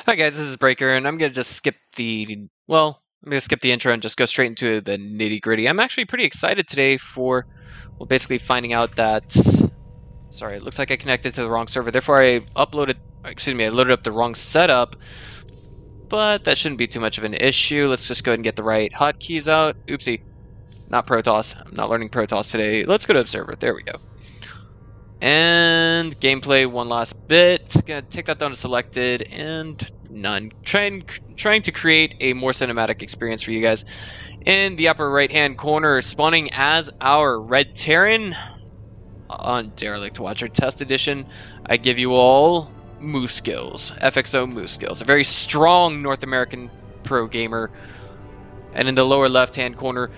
Hi guys, this is Breaker, and I'm gonna just skip the I'm gonna skip the intro and just go straight into the nitty gritty. I'm actually pretty excited today for, basically finding out that. Sorry, it looks like I connected to the wrong server. Therefore, I loaded up the wrong setup. But that shouldn't be too much of an issue. Let's just go ahead and get the right hotkeys out. Oopsie, not Protoss. I'm not learning Protoss today. Let's go to Observer. There we go. And gameplay one last bit. Gonna take that down to selected and none. Trying to create a more cinematic experience for you guys. In the upper right hand corner, spawning as our Red Terran on Derelict Watcher Test Edition, I give you all MooseGills, FXO MooseGills, a very strong North American pro gamer. And in the lower left hand corner,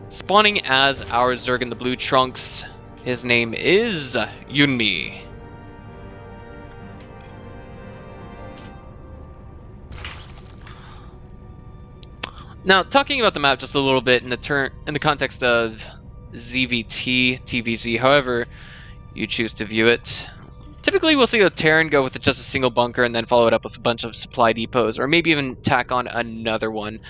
spawning as our Zerg in the blue trunks, his name is YoonMi. Now, talking about the map just a little bit in the context of ZVT, TVZ, however you choose to view it. Typically, we'll see a Terran go with just a single bunker and then follow it up with a bunch of supply depots, or maybe even tack on another one,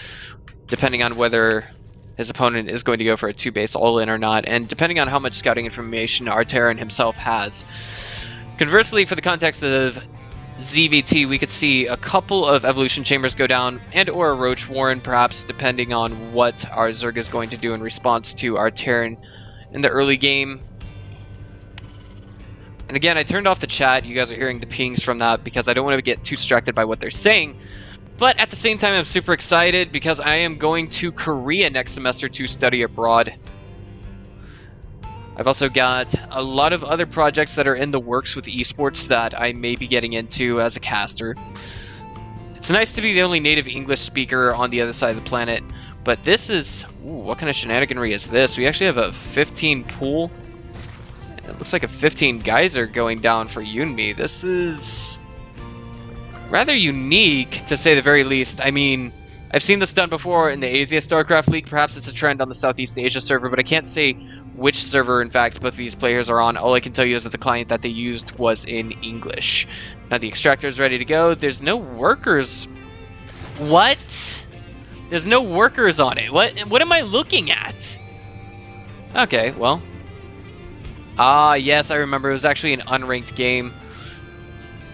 depending on whether his opponent is going to go for a 2-base all-in or not, and depending on how much scouting information our Terran himself has. Conversely, for the context of ZVT, we could see a couple of Evolution Chambers go down, and or a Roach Warren, perhaps, depending on what our Zerg is going to do in response to our Terran in the early game. And again, I turned off the chat. You guys are hearing the pings from that because I don't want to get too distracted by what they're saying. But at the same time, I'm super excited because I am going to Korea next semester to study abroad. I've also got a lot of other projects that are in the works with esports that I may be getting into as a caster. It's nice to be the only native English speaker on the other side of the planet, but this is... Ooh, what kind of shenaniganry is this? We actually have a 15 pool. It looks like a 15 geyser going down for YoonMi. This is rather unique, to say the very least. I mean, I've seen this done before in the Asia StarCraft League. Perhaps it's a trend on the Southeast Asia server, but I can't say which server, in fact, both of these players are on. All I can tell you is that the client that they used was in English. Now the extractor is ready to go. There's no workers. What? There's no workers on it. What am I looking at? Okay, well. Ah, yes, I remember. It was actually an unranked game.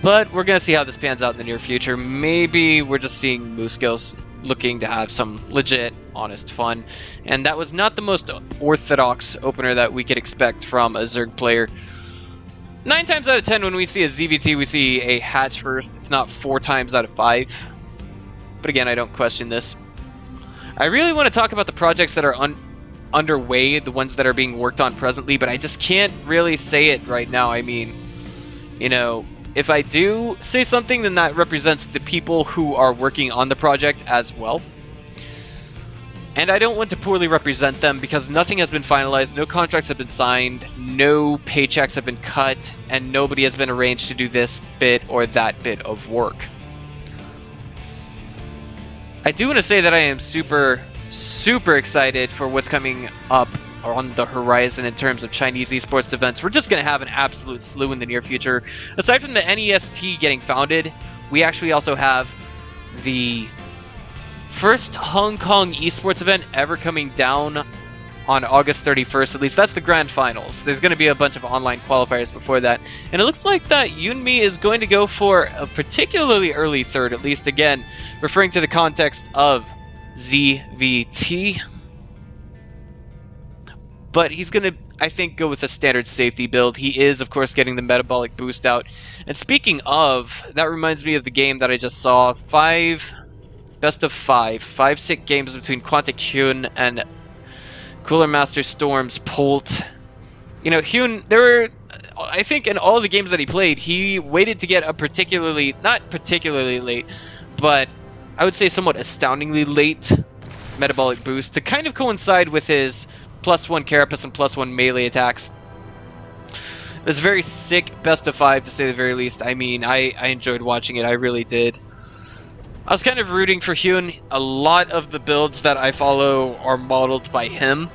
But we're going to see how this pans out in the near future. Maybe we're just seeing MooseGills looking to have some legit, honest fun. And that was not the most orthodox opener that we could expect from a Zerg player. 9 times out of 10 when we see a ZVT, we see a hatch first, if not 4 times out of 5. But again, I don't question this. I really want to talk about the projects that are underway, the ones that are being worked on presently, but I just can't really say it right now. I mean, you know, if I do say something, then that represents the people who are working on the project as well. And I don't want to poorly represent them because nothing has been finalized, no contracts have been signed, no paychecks have been cut, and nobody has been arranged to do this bit or that bit of work. I do want to say that I am super excited for what's coming up on the horizon in terms of Chinese esports events. We're just going to have an absolute slew in the near future. Aside from the NEST getting founded, we actually also have the first Hong Kong esports event ever coming down on August 31st. At least that's the grand finals. There's going to be a bunch of online qualifiers before that. And it looks like that YoonMi is going to go for a particularly early third, at least again, referring to the context of ZVT. But he's going to, I think, go with a standard safety build. He is, of course, getting the metabolic boost out. And speaking of, that reminds me of the game that I just saw. Best of 5 sick games between Quantic Hyun and Cooler Master Storm's Polt. You know, Hyun, there were, I think in all the games that he played, he waited to get a not particularly late, but I would say somewhat astoundingly late metabolic boost to kind of coincide with his +1 carapace and +1 melee attacks. It was a very sick best of 5 to say the very least. I mean, I enjoyed watching it, I really did. I was kind of rooting for Hyun. A lot of the builds that I follow are modeled by him.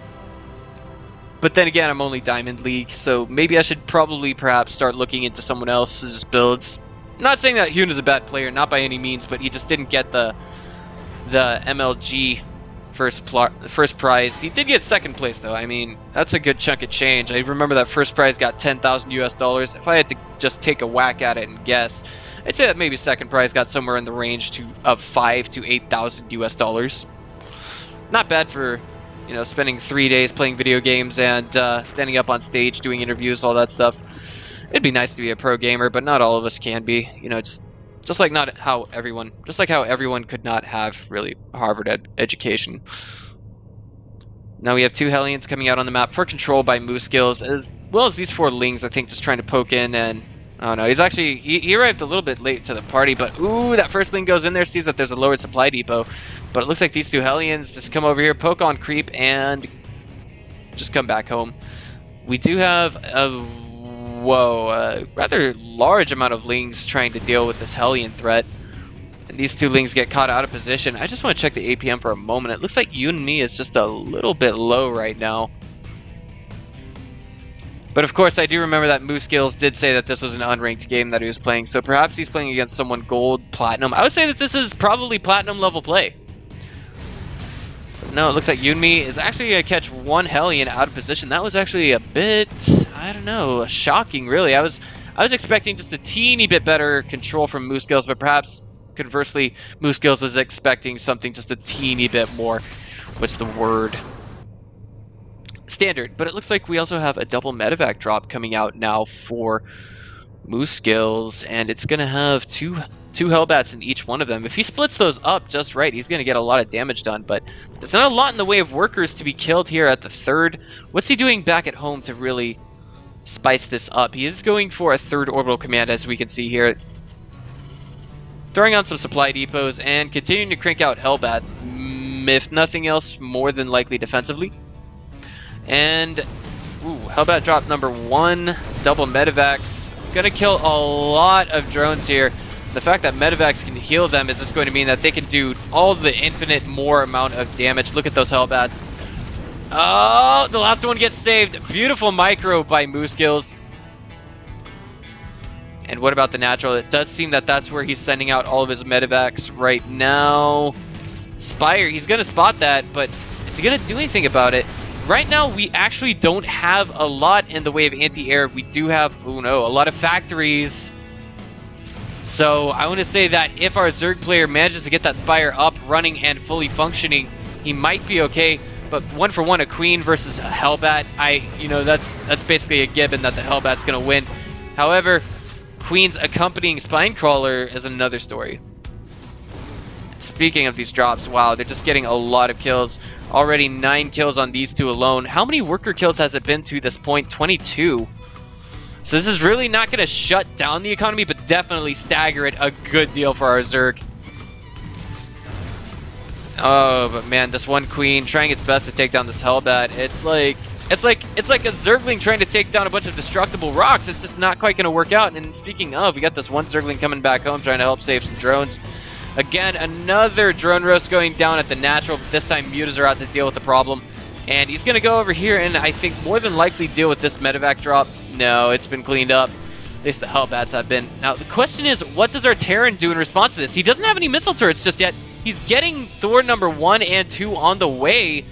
But then again, I'm only Diamond League, so maybe I should perhaps start looking into someone else's builds. I'm not saying that Yoon is a bad player, not by any means, but he just didn't get the MLG first prize. He did get second place though. I mean, that's a good chunk of change. I remember that first prize got 10,000 US dollars. If I had to just take a whack at it and guess, I'd say that maybe second prize got somewhere in the range of 5 to 8,000 US dollars. Not bad for, you know, spending 3 days playing video games and standing up on stage, doing interviews, all that stuff. It'd be nice to be a pro gamer, but not all of us can be. You know, just like how everyone could not have really a Harvard education. Now we have 2 Hellions coming out on the map for control by MooseGills, as well as these 4 Lings, I think, just trying to poke in. And oh no, he's actually he arrived a little bit late to the party, but ooh, that first Ling goes in there, sees that there's a lowered supply depot, but it looks like these 2 Hellions just come over here, poke on creep, and just come back home. We do have a rather large amount of Lings trying to deal with this Hellion threat. And these 2 Lings get caught out of position. I just want to check the APM for a moment. It looks like YoonMi is just a little bit low right now. But of course, I do remember that MooseGills did say that this was an unranked game that he was playing, so perhaps he's playing against someone gold, platinum. I would say that this is probably platinum level play. No, it looks like YoonMi is actually going to catch 1 Hellion out of position. That was actually a bit, I don't know, shocking, really. I was expecting just a teeny bit better control from MooseGills, but perhaps, conversely, MooseGills is expecting something just a teeny bit more. What's the word? Standard. But it looks like we also have a double medevac drop coming out now for MooseGills, and it's going to have two Hellbats in each one of them. If he splits those up just right, he's going to get a lot of damage done, but there's not a lot in the way of workers to be killed here at the 3rd. What's he doing back at home to really spice this up? He is going for a 3rd orbital command, as we can see here. Throwing on some supply depots and continuing to crank out Hellbats, if nothing else, more than likely defensively. And, ooh, Hellbat drop number 1, double medevacs. Gonna kill a lot of drones here. The fact that medevacs can heal them is just going to mean that they can do all the infinite more amount of damage. Look at those Hellbats. Oh, the last one gets saved. Beautiful micro by MooseGills. And what about the natural? It does seem that that's where he's sending out all of his medevacs right now. Spire, he's going to spot that, but is he going to do anything about it? Right now, we actually don't have a lot in the way of anti-air. We do have, oh no, a lot of factories. So I want to say that if our Zerg player manages to get that Spire up, running, and fully functioning, he might be okay. But 1 for 1, a Queen versus a Hellbat, you know, that's basically a given that the Hellbat's going to win. However, Queen's accompanying Spinecrawler is another story. Speaking of these drops, wow, they're just getting a lot of kills. Already 9 kills on these 2 alone. How many worker kills has it been to this point? 22. So this is really not going to shut down the economy, but definitely stagger it a good deal for our Zerg. Oh, but man, this 1 Queen trying its best to take down this Hellbat. It's like a Zergling trying to take down a bunch of destructible rocks. It's just not quite going to work out. And speaking of, we got this 1 Zergling coming back home trying to help save some drones. Again, another drone roast going down at the natural, but this time mutas are out to deal with the problem. And he's going to go over here and I think more than likely deal with this medevac drop. No, it's been cleaned up. At least the Hellbats have been. Now, the question is, what does our Terran do in response to this? He doesn't have any missile turrets just yet. He's getting Thor number 1 and 2 on the way.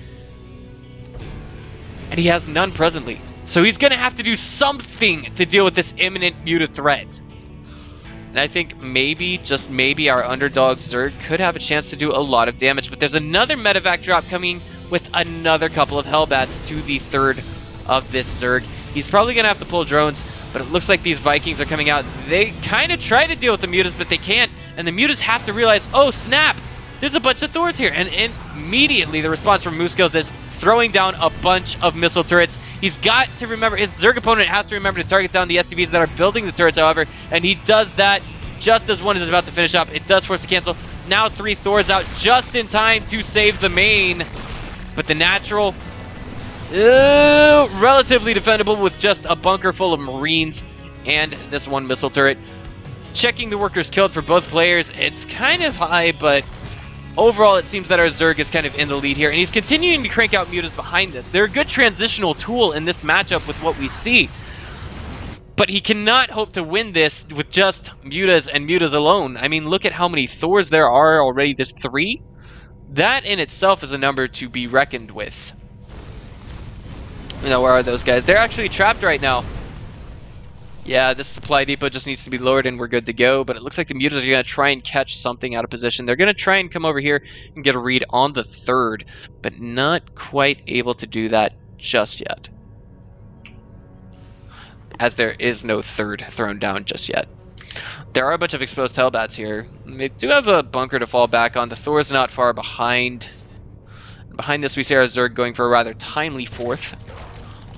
And he has none presently. So he's going to have to do something to deal with this imminent muta threat. And I think maybe, just maybe, our underdog Zerg could have a chance to do a lot of damage. But there's another medevac drop coming with another couple of Hellbats to the 3rd of this Zerg. He's probably going to have to pull drones, but it looks like these Vikings are coming out. They kind of try to deal with the mutas, but they can't. And the mutas have to realize, oh snap, there's a bunch of Thors here. And immediately the response from MooseGills is throwing down a bunch of missile turrets. He's got to remember, his Zerg opponent has to remember to target down the SCVs that are building the turrets, however, and he does that just as 1 is about to finish up. It does force a cancel. Now 3 Thors out just in time to save the main. But the natural, relatively defendable with just a bunker full of Marines and this 1 missile turret. Checking the workers killed for both players, it's kind of high, but overall it seems that our Zerg is kind of in the lead here, and he's continuing to crank out mutas behind this. They're a good transitional tool in this matchup with what we see. But he cannot hope to win this with just mutas and mutas alone. I mean, look at how many Thors there are already. There's 3. That in itself is a number to be reckoned with. You know, where are those guys? They're actually trapped right now. Yeah, this supply depot just needs to be lowered and we're good to go. But it looks like the mutas are going to try and catch something out of position. They're going to try and come over here and get a read on the 3rd. But not quite able to do that just yet, as there is no 3rd thrown down just yet. There are a bunch of exposed Hellbats here. They do have a bunker to fall back on. The Thor's not far behind. Behind this, we see our Zerg going for a rather timely 4th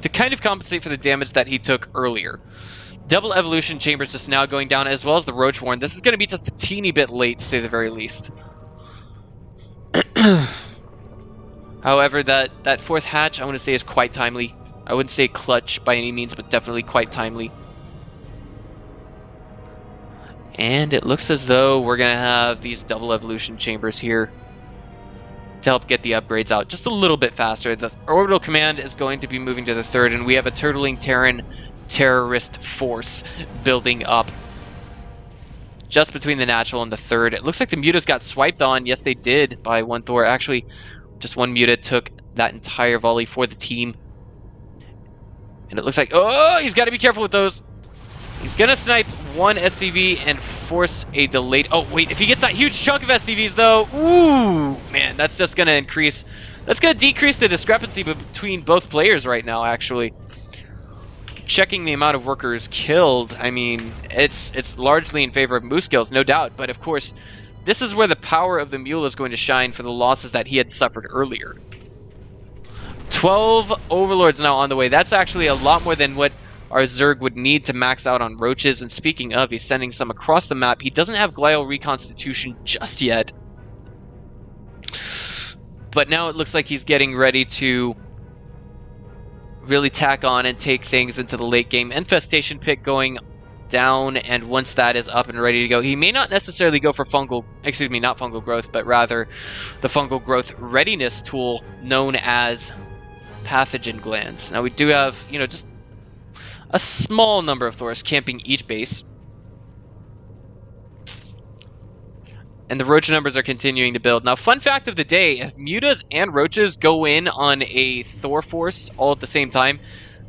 to kind of compensate for the damage that he took earlier. Double Evolution Chambers just now going down, as well as the Roach Warren. This is going to be just a teeny bit late, to say the very least. However, that 4th hatch, I want to say, is quite timely. I wouldn't say clutch by any means, but definitely quite timely. And it looks as though we're going to have these double evolution chambers here to help get the upgrades out just a little bit faster. The orbital command is going to be moving to the 3rd, and we have a turtling Terran terrorist force building up just between the natural and the 3rd. It looks like the mutas got swiped on. Yes, they did, by 1 Thor. Actually, just 1 muta took that entire volley for the team. And it looks like, oh, he's got to be careful with those. He's going to snipe 1 SCV and force a delayed... Oh, wait, if he gets that huge chunk of SCVs, though, ooh, man, that's just going to increase... That's going to decrease the discrepancy between both players right now, actually. Checking the amount of workers killed, I mean, it's largely in favor of MooseGills, no doubt. But, of course, this is where the power of the Mule is going to shine for the losses that he had suffered earlier. 12 Overlords now on the way. That's actually a lot more than what our Zerg would need to max out on Roaches. And speaking of, he's sending some across the map. He doesn't have Glial Reconstitution just yet. But now it looks like he's getting ready to really tack on and take things into the late game. Infestation Pit going down, and once that is up and ready to go, he may not necessarily go for fungal, excuse me, not fungal growth, but rather the fungal growth readiness tool known as pathogen glands. Now we do have, you know, just a small number of Thors camping each base. And the roach numbers are continuing to build. Now, fun fact of the day, if mutas and roaches go in on a Thor force all at the same time,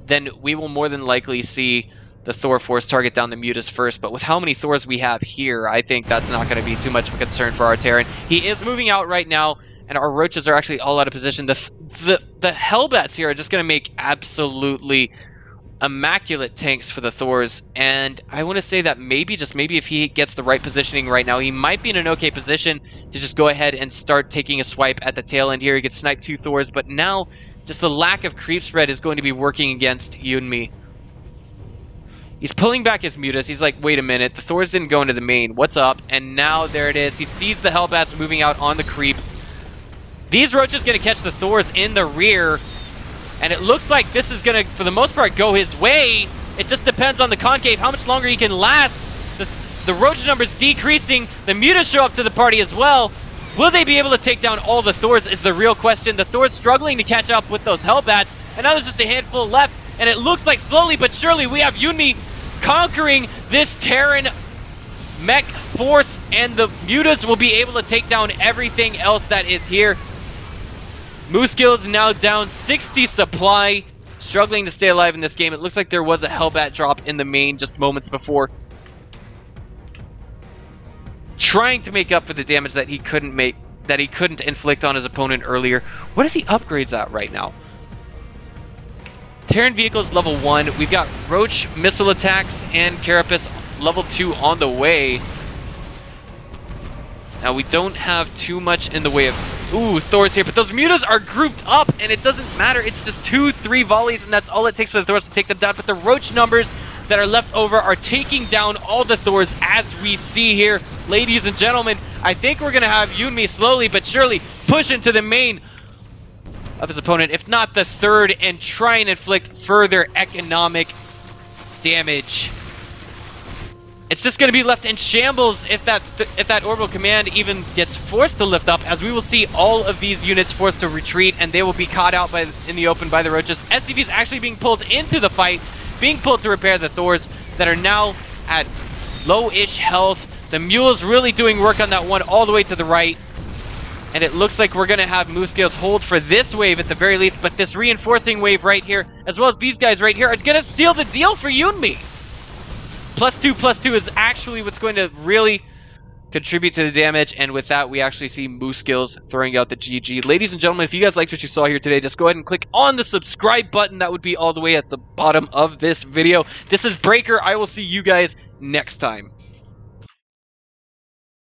then we will more than likely see the Thor force target down the mutas first. But with how many Thors we have here, I think that's not going to be too much of a concern for our Terran. He is moving out right now, and our roaches are actually all out of position. The Hellbats here are just going to make absolutely immaculate tanks for the Thors, and I want to say that maybe, just maybe, if he gets the right positioning right now, he might be in an okay position to just go ahead and start taking a swipe at the tail end here. He could snipe 2 Thors, but now just the lack of creep spread is going to be working against YoonMi. He's pulling back his mutas. He's like, wait a minute, the Thors didn't go into the main. What's up? And now there it is. He sees the Hellbats moving out on the creep. These roaches going to catch the Thors in the rear. And it looks like this is going to, for the most part, go his way. It just depends on the concave, how much longer he can last. The roach numbers decreasing. The mutas show up to the party as well. Will they be able to take down all the Thors is the real question. The Thors struggling to catch up with those Hellbats. And now there's just a handful left. And it looks like slowly but surely we have YoonMi conquering this Terran mech force. And the mutas will be able to take down everything else that is here. MooseGills now down 60 supply, struggling to stay alive in this game. It looks like there was a Hellbat drop in the main just moments before. Trying to make up for the damage that he couldn't inflict on his opponent earlier. What are the upgrades at right now? Terran vehicles level 1. We've got Roach missile attacks and Carapace level 2 on the way. Now we don't have too much in the way of Thors here, but those mutas are grouped up, and it doesn't matter. It's just 2-3 volleys, and that's all it takes for the Thors to take them down. But the roach numbers that are left over are taking down all the Thors, as we see here. Ladies and gentlemen, I think we're going to have YoonMi slowly but surely push into the main of his opponent, if not the 3rd, and try and inflict further economic damage. It's just going to be left in shambles if that orbital command even gets forced to lift up, as we will see all of these units forced to retreat, and they will be caught out in the open by the roaches. SCV is actually being pulled into the fight, being pulled to repair the Thors that are now at low-ish health. The Mule's really doing work on that one all the way to the right. And it looks like we're going to have MooseGills hold for this wave at the very least. But this reinforcing wave right here, as well as these guys right here, are going to seal the deal for YoonMi. +2/+2 is actually what's going to really contribute to the damage. And with that, we actually see MooseGills throwing out the GG. Ladies and gentlemen, if you guys liked what you saw here today, just go ahead and click on the subscribe button. That would be all the way at the bottom of this video. This is Breaker. I will see you guys next time.